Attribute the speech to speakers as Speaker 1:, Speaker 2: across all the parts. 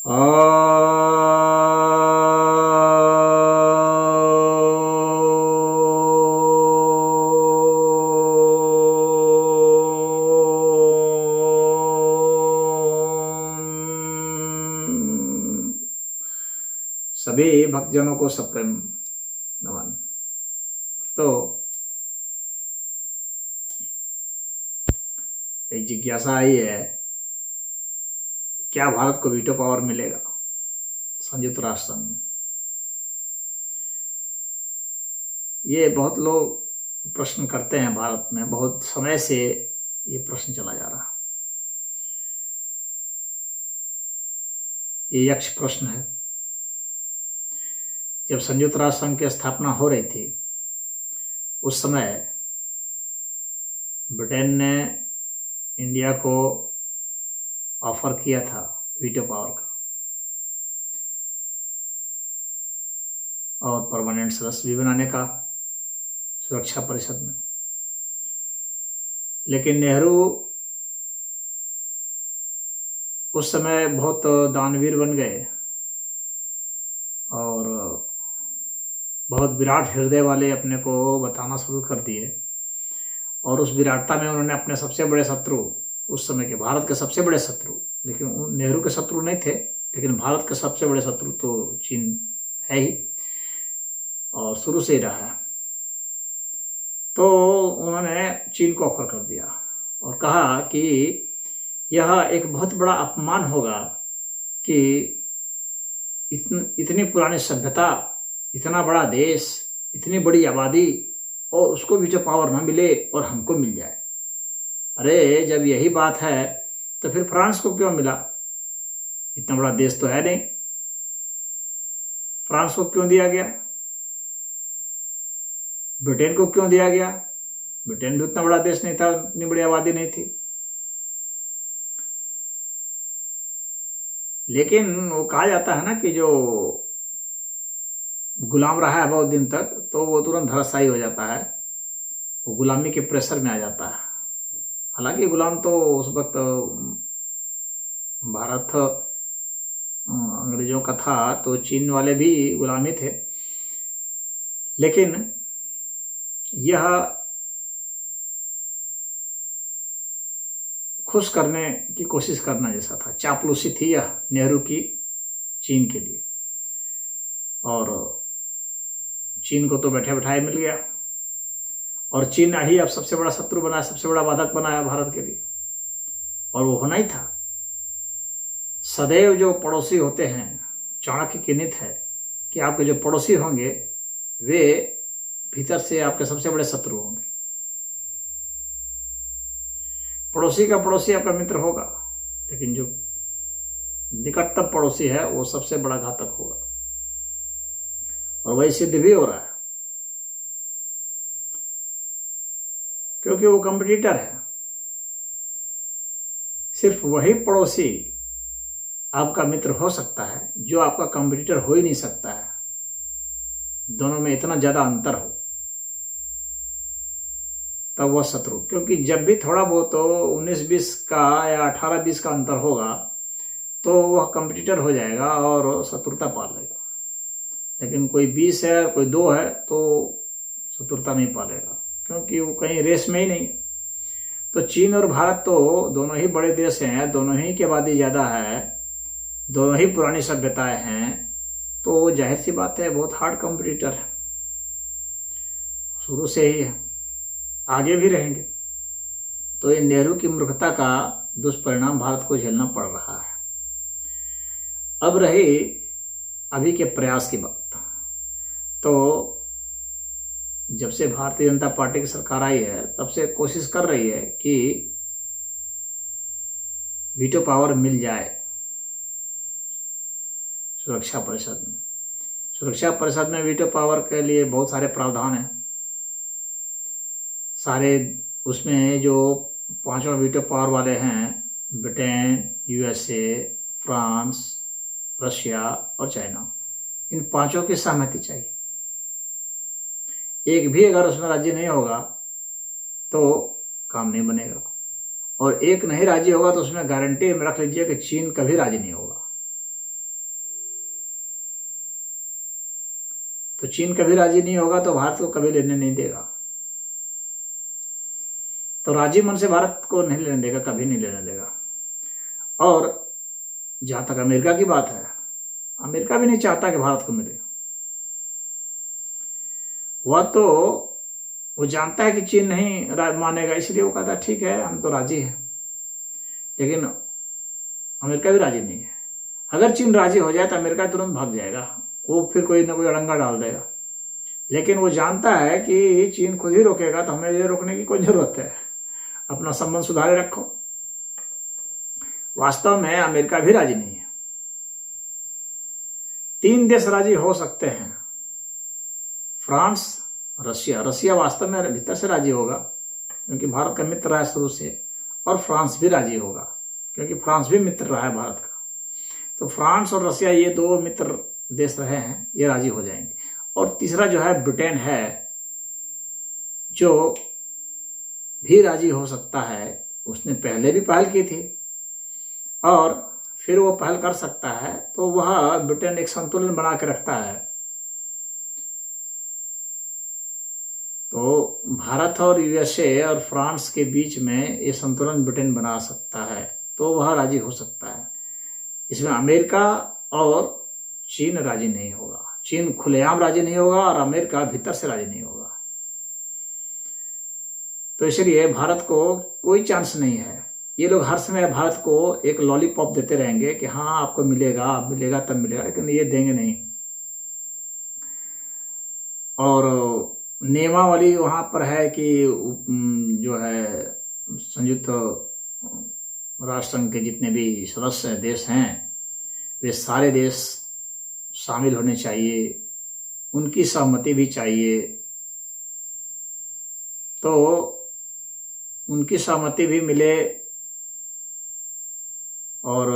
Speaker 1: सभी भक्तजनों को सप्रेम नमन। तो एक जिज्ञासा आई है, क्या भारत को वीटो पावर मिलेगा संयुक्त राष्ट्र संघ में? ये बहुत लोग प्रश्न करते हैं। भारत में बहुत समय से ये प्रश्न चला जा रहा, ये यक्ष प्रश्न है। जब संयुक्त राष्ट्र संघ की स्थापना हो रही थी, उस समय ब्रिटेन ने इंडिया को ऑफर किया था वीटो पावर का, और परमानेंट सदस्य भी बनाने का सुरक्षा परिषद में। लेकिन नेहरू उस समय बहुत दानवीर बन गए और बहुत विराट हृदय वाले अपने को बताना शुरू कर दिए, और उस विराटता में उन्होंने अपने सबसे बड़े शत्रु, उस समय के भारत के सबसे बड़े शत्रु, लेकिन नेहरू के शत्रु नहीं थे, लेकिन भारत के सबसे बड़े शत्रु तो चीन है ही और शुरू से ही रहा है। तो उन्होंने चीन को ऑफर कर दिया और कहा कि यह एक बहुत बड़ा अपमान होगा कि इतनी पुरानी सभ्यता, इतना बड़ा देश, इतनी बड़ी आबादी, और उसको भी जो पावर ना मिले और हमको मिल जाए। अरे जब यही बात है तो फिर फ्रांस को क्यों मिला? इतना बड़ा देश तो है नहीं, फ्रांस को क्यों दिया गया? ब्रिटेन को क्यों दिया गया? ब्रिटेन भी उतना बड़ा देश नहीं था, इतनी बड़ी आबादी नहीं थी। लेकिन वो कहा जाता है ना कि जो गुलाम रहा है बहुत दिन तक, तो वो तुरंत धराशायी हो जाता है, वो गुलामी के प्रेशर में आ जाता है। हालांकि गुलाम तो उस वक्त भारत अंग्रेजों का था, तो चीन वाले भी गुलामी थे, लेकिन यह खुश करने की कोशिश करना जैसा था, चापलूसी थी यह नेहरू की चीन के लिए। और चीन को तो बैठे बैठाए मिल गया, और चीन ही अब सबसे बड़ा शत्रु बना, सबसे बड़ा बाधक बनाया भारत के लिए, और वो होना ही था। सदैव जो पड़ोसी होते हैं, चाणक्य की नीति है कि आपके जो पड़ोसी होंगे वे भीतर से आपके सबसे बड़े शत्रु होंगे। पड़ोसी का पड़ोसी आपका मित्र होगा, लेकिन जो निकटतम पड़ोसी है वो सबसे बड़ा घातक होगा, और वही सिद्ध भी हो रहा है, क्योंकि वो कंपटीटर है। सिर्फ वही पड़ोसी आपका मित्र हो सकता है जो आपका कंपटीटर हो ही नहीं सकता है, दोनों में इतना ज्यादा अंतर हो, तब वह शत्रु। क्योंकि जब भी थोड़ा बहुत तो 19-20 का या 18-20 का अंतर होगा तो वह कंपटीटर हो जाएगा और शत्रुता पाल लेगा। लेकिन कोई 20 है, कोई 2 है, तो शत्रुता नहीं पालेगा, क्योंकि वो कहीं रेस में ही नहीं है। तो चीन और भारत तो दोनों ही बड़े देश हैं, दोनों ही की आबादी ज्यादा है, दोनों ही पुरानी सभ्यताएं हैं, तो जाहिर सी बात है बहुत हार्ड कंपटीटर है, शुरू से ही है, आगे भी रहेंगे। तो ये नेहरू की मूर्खता का दुष्परिणाम भारत को झेलना पड़ रहा है। अब रही अभी के प्रयास की बात, तो जब से भारतीय जनता पार्टी की सरकार आई है तब से कोशिश कर रही है कि वीटो पावर मिल जाए सुरक्षा परिषद में। सुरक्षा परिषद में वीटो पावर के लिए बहुत सारे प्रावधान हैं, सारे उसमें जो 5 वीटो पावर वाले हैं, ब्रिटेन, यूएसए, फ्रांस, रशिया और चाइना, इन 5 की सहमति चाहिए। एक भी अगर उसमें राज्य नहीं होगा तो काम नहीं बनेगा, और एक नहीं राज्य होगा तो उसमें गारंटी में रख लीजिए कि चीन कभी राज्य नहीं होगा। तो चीन कभी राजी नहीं होगा तो भारत को कभी लेने नहीं देगा। तो राजी मन से भारत को नहीं लेने देगा, कभी नहीं लेने देगा। और जहां तक अमेरिका की बात है, अमेरिका भी नहीं चाहता कि भारत को मिले। वो जानता है कि चीन नहीं मानेगा, इसलिए वो कहता है ठीक है हम तो राजी हैं। लेकिन अमेरिका भी राजी नहीं है। अगर चीन राजी हो जाए तो अमेरिका तुरंत भाग जाएगा, वो फिर कोई ना कोई अड़ंगा डाल देगा। लेकिन वो जानता है कि चीन खुद ही रोकेगा, तो हमें ये रोकने की कोई जरूरत है, अपना संबंध सुधारे रखो। वास्तव में अमेरिका भी राजी नहीं है। 3 देश राजी हो सकते हैं, फ्रांस, रशिया। रशिया वास्तव में भीतर से राजी होगा क्योंकि भारत का मित्र रहा है शुरू से, और फ्रांस भी राजी होगा क्योंकि फ्रांस भी मित्र रहा है भारत का। तो फ्रांस और रशिया, ये 2 मित्र देश रहे हैं, ये राजी हो जाएंगे। और तीसरा जो है ब्रिटेन है, जो भी राजी हो सकता है। उसने पहले भी पहल की थी और फिर वो पहल कर सकता है। तो वह ब्रिटेन एक संतुलन बना के रखता है। तो भारत और यूएसए और फ्रांस के बीच में ये संतुलन ब्रिटेन बना सकता है, तो वह राजी हो सकता है। इसमें अमेरिका और चीन राजी नहीं होगा। चीन खुलेआम राजी नहीं होगा और अमेरिका भीतर से राजी नहीं होगा। तो इसलिए भारत को कोई चांस नहीं है। ये लोग हर समय भारत को एक लॉलीपॉप देते रहेंगे कि हाँ आपको मिलेगा, मिलेगा तब मिलेगा, लेकिन ये देंगे नहीं। और नियमावली वहाँ पर है कि जो है संयुक्त राष्ट्र संघ के जितने भी सदस्य देश हैं, वे सारे देश शामिल होने चाहिए, उनकी सहमति भी चाहिए। तो उनकी सहमति भी मिले और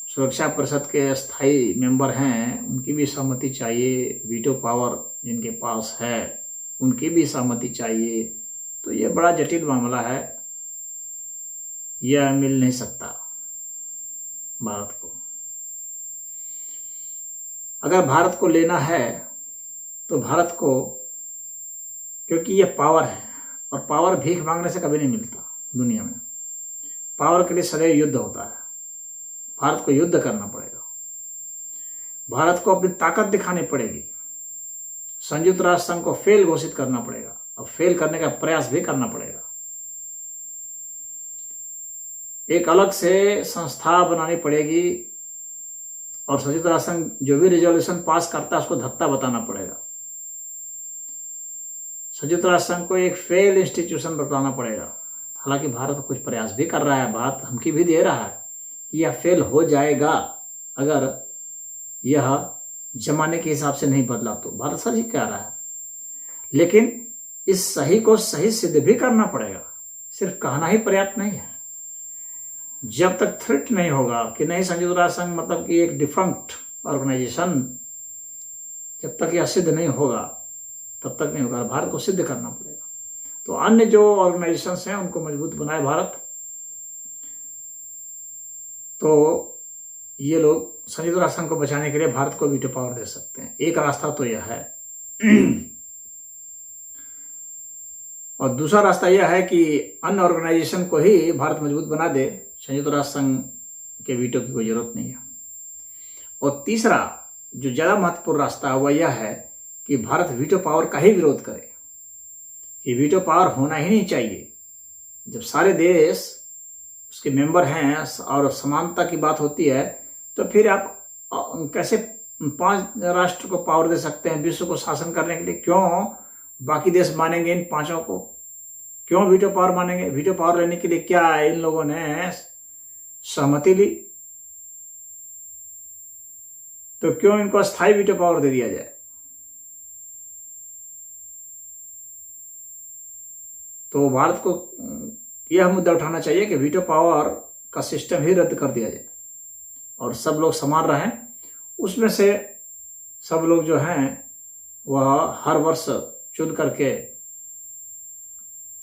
Speaker 1: सुरक्षा परिषद के स्थायी मेंबर हैं, उनकी भी सहमति चाहिए। वीटो पावर जिनके पास है उनकी भी सहमति चाहिए। तो ये बड़ा जटिल मामला है, यह मिल नहीं सकता भारत को। अगर भारत को लेना है तो भारत को, क्योंकि ये पावर है और पावर भीख मांगने से कभी नहीं मिलता दुनिया में। पावर के लिए सदैव युद्ध होता है। भारत को युद्ध करना पड़ेगा, भारत को अपनी ताकत दिखानी पड़ेगी, संयुक्त राष्ट्र संघ को फेल घोषित करना पड़ेगा और फेल करने का प्रयास भी करना पड़ेगा। एक अलग से संस्था बनानी पड़ेगी और संयुक्त राष्ट्र संघ जो भी रिजोल्यूशन पास करता है उसको धत्ता बताना पड़ेगा। संयुक्त राष्ट्र संघ को एक फेल इंस्टीट्यूशन बताना पड़ेगा। हालांकि भारत कुछ प्रयास भी कर रहा है, भारत धमकी भी दे रहा है कि यह फेल हो जाएगा अगर यह जमाने के हिसाब से नहीं बदला तो। भारत सही कह रहा है, लेकिन इस सही को सही सिद्ध भी करना पड़ेगा। सिर्फ कहना ही पर्याप्त नहीं है। जब तक थ्रेट नहीं होगा कि नहीं संयुक्त राष्ट्र संघ मतलब कि एक डिफंक्ट ऑर्गेनाइजेशन, जब तक यह सिद्ध नहीं होगा तब तक नहीं होगा। भारत को सिद्ध करना पड़ेगा। तो अन्य जो ऑर्गेनाइजेशंस हैं उनको मजबूत बनाए भारत। तो ये लोग संयुक्त राष्ट्र संघ को बचाने के लिए भारत को वीटो पावर दे सकते हैं। एक रास्ता तो यह है। और दूसरा रास्ता यह है कि अन्य ऑर्गेनाइजेशन को ही भारत मजबूत बना दे, संयुक्त राष्ट्र संघ के वीटो की कोई जरूरत नहीं है। और तीसरा जो ज्यादा महत्वपूर्ण रास्ता है वह यह है कि भारत वीटो पावर का ही विरोध करे कि वीटो पावर होना ही नहीं चाहिए। जब सारे देश उसके मेंबर हैं और समानता की बात होती है तो फिर आप कैसे 5 राष्ट्र को पावर दे सकते हैं विश्व को शासन करने के लिए? क्यों बाकी देश मानेंगे इन 5 को? क्यों वीटो पावर मानेंगे? वीटो पावर लेने के लिए क्या इन लोगों ने सहमति ली? तो क्यों इनको अस्थायी वीटो पावर दे दिया जाए? तो भारत को यह मुद्दा उठाना चाहिए कि वीटो पावर का सिस्टम ही रद्द कर दिया जाए और सब लोग समान रहें। उसमें से सब लोग जो हैं वह हर वर्ष चुन करके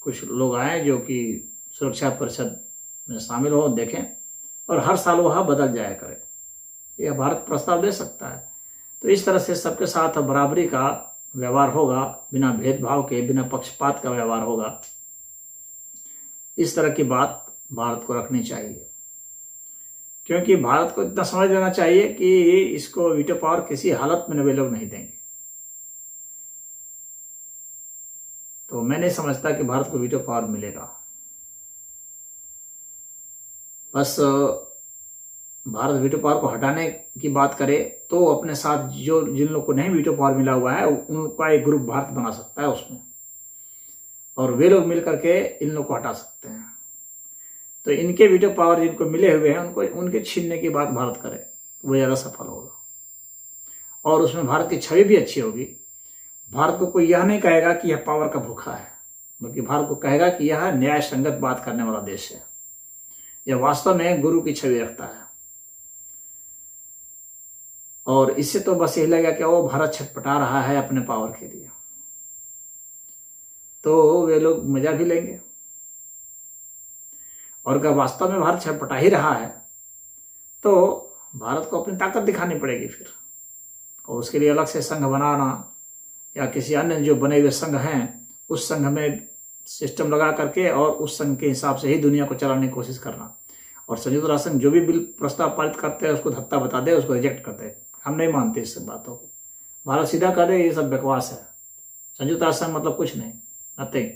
Speaker 1: कुछ लोग आए जो कि सुरक्षा परिषद में शामिल हो, देखें, और हर साल वह बदल जाया करे। यह भारत प्रस्ताव दे सकता है। तो इस तरह से सबके साथ बराबरी का व्यवहार होगा, बिना भेदभाव के, बिना पक्षपात का व्यवहार होगा। इस तरह की बात भारत को रखनी चाहिए, क्योंकि भारत को इतना समझ लेना चाहिए कि इसको वीटो पावर किसी हालत में वे लोग नहीं देंगे। तो मैं नहीं समझता कि भारत को वीटो पावर मिलेगा। बस भारत वीटो पावर को हटाने की बात करे तो अपने साथ जो जिन लोग को नहीं वीटो पावर मिला हुआ है उनका एक ग्रुप भारत बना सकता है उसमें, और वे लोग मिल करके इन लोग को हटा सकते हैं। तो इनके वीटो पावर जिनको मिले हुए हैं उनको उनके छीनने की बात भारत करे, वो ज़्यादा सफल होगा और उसमें भारत की छवि भी अच्छी होगी। भारत को कोई यह नहीं कहेगा कि यह पावर का भूखा है, बल्कि भारत को कहेगा कि यह न्याय संगत बात करने वाला देश है, यह वास्तव में गुरु की छवि रखता है। और इससे तो बस यही लगेगा कि वो भारत छटपटा रहा है अपने पावर के लिए, तो वे लोग मजा भी लेंगे। और अगर वास्तव में भारत छटपटा ही रहा है तो भारत को अपनी ताकत दिखानी पड़ेगी फिर, और उसके लिए अलग से संघ बनाना या किसी अन्य जो बने हुए संघ हैं उस संघ में सिस्टम लगा करके और उस संघ के हिसाब से ही दुनिया को चलाने की कोशिश करना। और संयुक्त राष्ट्र संघ जो भी बिल प्रस्ताव पारित करते हैं उसको धक्का बता दे, उसको रिजेक्ट करते हैं। हम नहीं मानते इस सब बातों को। भारत सीधा कह दे ये सब बकवास है, संयुक्त राष्ट्र संघ मतलब कुछ नहीं, नथिंग।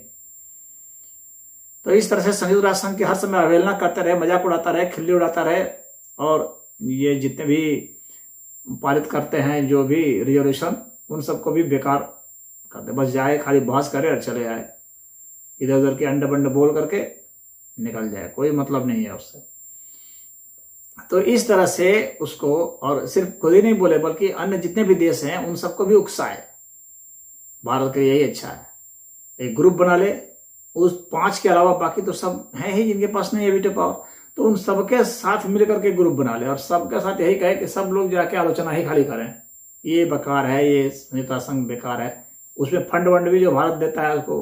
Speaker 1: तो इस तरह से संयुक्त राष्ट्र संघ की हर समय अवहेलना करते रहे, मजाक उड़ाता रहे, खिल्ली उड़ाता रहे, और ये जितने भी पारित करते हैं जो भी रिजोल्यूशन उन सबको भी बेकार कर दे। बस जाए, खाली बहस करे और चले आए, इधर उधर के अंडे बंडे बोल करके निकल जाए, कोई मतलब नहीं है उससे। तो इस तरह से उसको, और सिर्फ खुद ही नहीं बोले बल्कि अन्य जितने भी देश हैं उन सबको भी उकसाए। भारत के यही अच्छा है, एक ग्रुप बना ले, उस 5 के अलावा बाकी तो सब हैं ही जिनके पास नहीं है वीटो पावर, तो उन सबके साथ मिल करके ग्रुप बना ले और सबके साथ यही कहे कि सब लोग जाके आलोचना ही खाली करें, ये बेकार है, ये संयुक्त राष्ट्र संघ बेकार है। उसमें फंड वंड भी जो भारत देता है उसको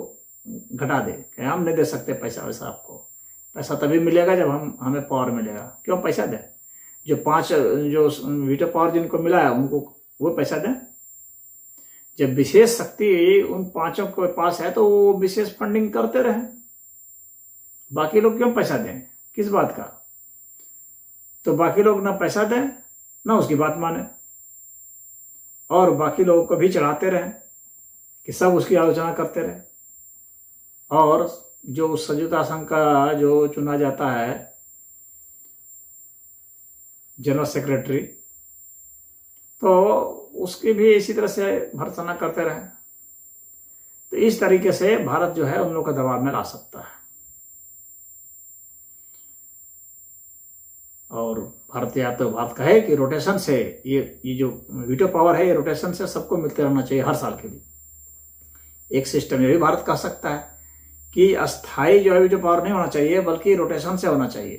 Speaker 1: घटा दे कि हम नहीं दे सकते पैसा वैसा, आपको पैसा तभी मिलेगा जब हमें पावर मिलेगा। क्यों पैसा दें? जो 5 जो वीटो पावर जिनको मिला है उनको वो पैसा दें। जब विशेष शक्ति उन 5 के पास है तो वो विशेष फंडिंग करते रहे, बाकी लोग क्यों पैसा दें, किस बात का? तो बाकी लोग ना पैसा दें ना उसकी बात माने, और बाकी लोगों को भी चढ़ाते रहे कि सब उसकी आलोचना करते रहे। और जो संयुक्त राष्ट्र संघ का जो चुना जाता है जनरल सेक्रेटरी, तो उसकी भी इसी तरह से भर्त्सना करते रहे। तो इस तरीके से भारत जो है उन लोगों का दबाव में ला सकता है। और भारत या तो भारत कहे कि रोटेशन से ये जो वीटो पावर है ये रोटेशन से सबको मिलते रहना चाहिए हर साल के लिए। एक सिस्टम ये भी भारत कह सकता है कि अस्थाई जो है वीटो पावर नहीं होना चाहिए बल्कि रोटेशन से होना चाहिए,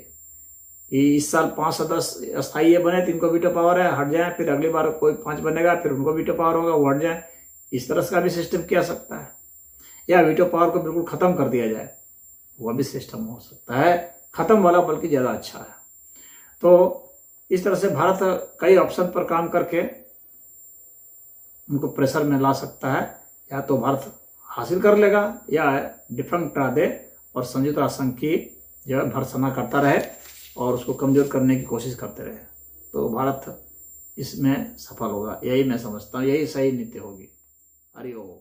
Speaker 1: कि इस साल 5 सदस्य अस्थाई ये बने, 3 को वीटो पावर है, हट जाए, फिर अगली बार कोई 5 बनेगा, फिर उनको वीटो पावर होगा, वो हट जाए। इस तरह का भी सिस्टम किया सकता है, या वीटो पावर को बिल्कुल खत्म कर दिया जाए, वह भी सिस्टम हो सकता है। खत्म वाला बल्कि ज्यादा अच्छा है। तो इस तरह से भारत कई ऑप्शन पर काम करके उनको प्रेशर में ला सकता है। या तो भारत हासिल कर लेगा या डिफेक्ट करा दे और संयुक्त राष्ट्र संघ की जो है भर्त्सना करता रहे और उसको कमजोर करने की कोशिश करते रहे, तो भारत इसमें सफल होगा। यही मैं समझता हूँ, यही सही नीति होगी। हरि ओम।